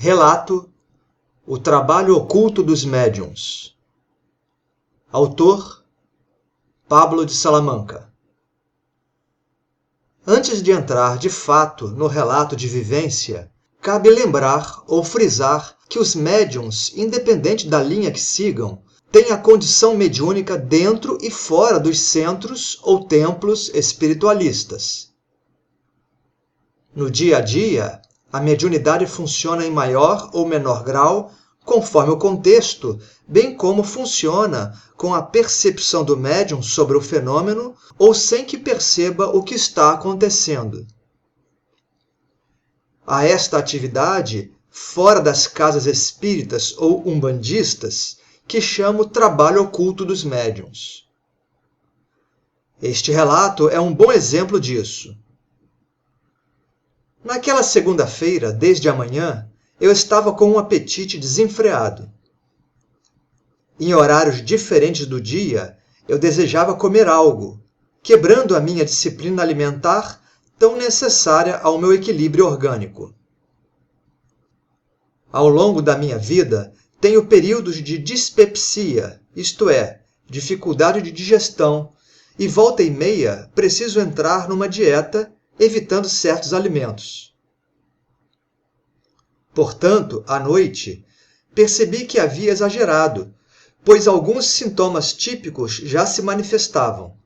Relato: O trabalho oculto dos médiuns. Autor: Pablo de Salamanca. Antes de entrar de fato no relato de vivência, cabe lembrar ou frisar que os médiuns, independente da linha que sigam, têm a condição mediúnica dentro e fora dos centros ou templos espiritualistas. No dia a dia, a mediunidade funciona em maior ou menor grau, conforme o contexto, bem como funciona com a percepção do médium sobre o fenômeno ou sem que perceba o que está acontecendo. A esta atividade, fora das casas espíritas ou umbandistas, que chamo trabalho oculto dos médiuns. Este relato é um bom exemplo disso. Naquela segunda-feira, desde a manhã, eu estava com um apetite desenfreado. Em horários diferentes do dia, eu desejava comer algo, quebrando a minha disciplina alimentar tão necessária ao meu equilíbrio orgânico. Ao longo da minha vida, tenho períodos de dispepsia, isto é, dificuldade de digestão, e volta e meia preciso entrar numa dieta evitando certos alimentos. Portanto, à noite, percebi que havia exagerado, pois alguns sintomas típicos já se manifestavam.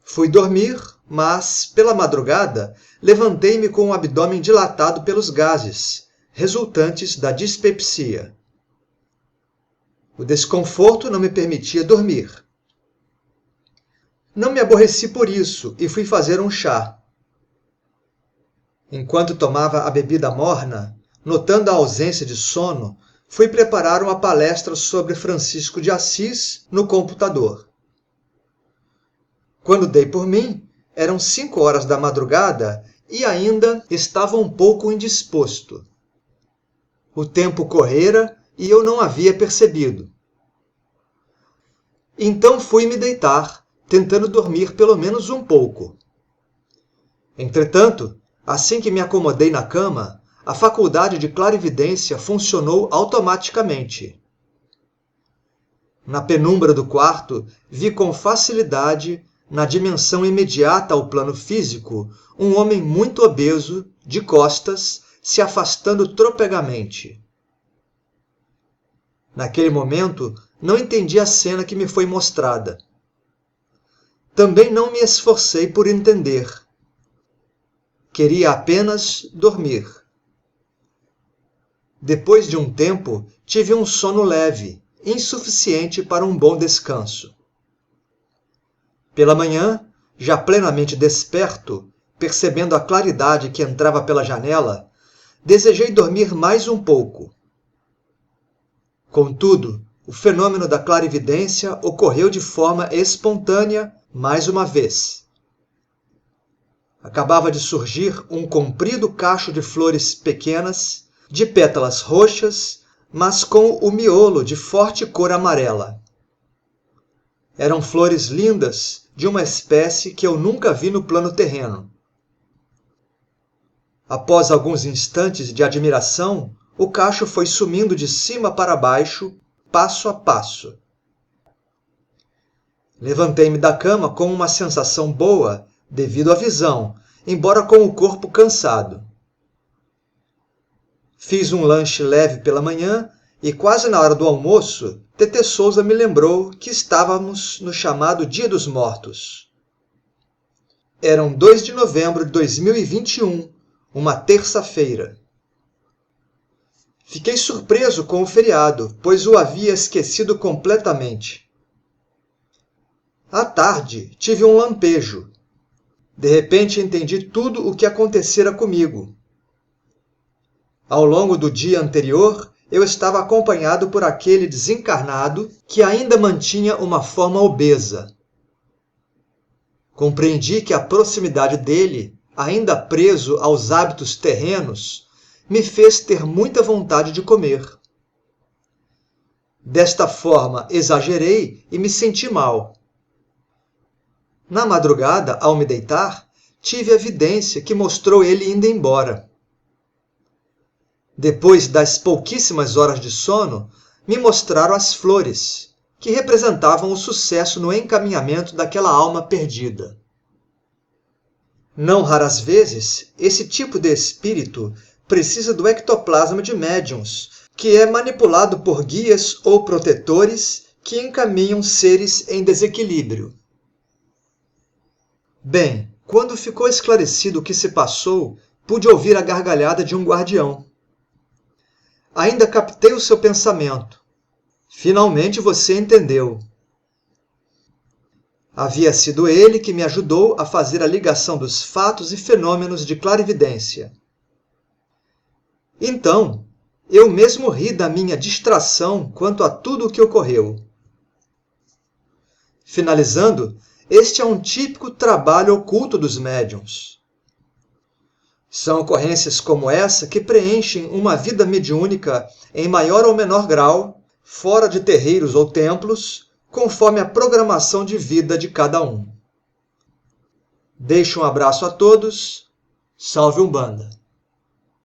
Fui dormir, mas, pela madrugada, levantei-me com o abdômen dilatado pelos gases, resultantes da dispepsia. O desconforto não me permitia dormir. Não me aborreci por isso e fui fazer um chá. Enquanto tomava a bebida morna, notando a ausência de sono, fui preparar uma palestra sobre Francisco de Assis no computador. Quando dei por mim, eram 5 horas da madrugada e ainda estava um pouco indisposto. O tempo correra e eu não havia percebido. Então fui me deitar, tentando dormir pelo menos um pouco. Entretanto, assim que me acomodei na cama, a faculdade de clarividência funcionou automaticamente. Na penumbra do quarto, vi com facilidade, na dimensão imediata ao plano físico, um homem muito obeso, de costas, se afastando tropegamente. Naquele momento, não entendi a cena que me foi mostrada. Também não me esforcei por entender. Queria apenas dormir. Depois de um tempo, tive um sono leve, insuficiente para um bom descanso. Pela manhã, já plenamente desperto, percebendo a claridade que entrava pela janela, desejei dormir mais um pouco. Contudo, o fenômeno da clarividência ocorreu de forma espontânea mais uma vez. Acabava de surgir um comprido cacho de flores pequenas, de pétalas roxas, mas com o miolo de forte cor amarela. Eram flores lindas, de uma espécie que eu nunca vi no plano terreno. Após alguns instantes de admiração, o cacho foi sumindo de cima para baixo, passo a passo. Levantei-me da cama com uma sensação boa, devido à visão, embora com o corpo cansado. Fiz um lanche leve pela manhã e quase na hora do almoço, Tete Souza me lembrou que estávamos no chamado Dia dos Mortos. Eram 2 de novembro de 2021, uma terça-feira. Fiquei surpreso com o feriado, pois o havia esquecido completamente. À tarde, tive um lampejo. De repente entendi tudo o que acontecera comigo. Ao longo do dia anterior, eu estava acompanhado por aquele desencarnado que ainda mantinha uma forma obesa. Compreendi que a proximidade dele, ainda preso aos hábitos terrenos, me fez ter muita vontade de comer. Desta forma, exagerei e me senti mal. Na madrugada, ao me deitar, tive a vidência que mostrou ele indo embora. Depois das pouquíssimas horas de sono, me mostraram as flores, que representavam o sucesso no encaminhamento daquela alma perdida. Não raras vezes, esse tipo de espírito precisa do ectoplasma de médiuns, que é manipulado por guias ou protetores que encaminham seres em desequilíbrio. Bem, quando ficou esclarecido o que se passou, pude ouvir a gargalhada de um guardião. Ainda captei o seu pensamento. Finalmente você entendeu. Havia sido ele que me ajudou a fazer a ligação dos fatos e fenômenos de clarividência. Então, eu mesmo ri da minha distração quanto a tudo o que ocorreu. Finalizando, este é um típico trabalho oculto dos médiuns. São ocorrências como essa que preenchem uma vida mediúnica em maior ou menor grau, fora de terreiros ou templos, conforme a programação de vida de cada um. Deixo um abraço a todos. Salve Umbanda!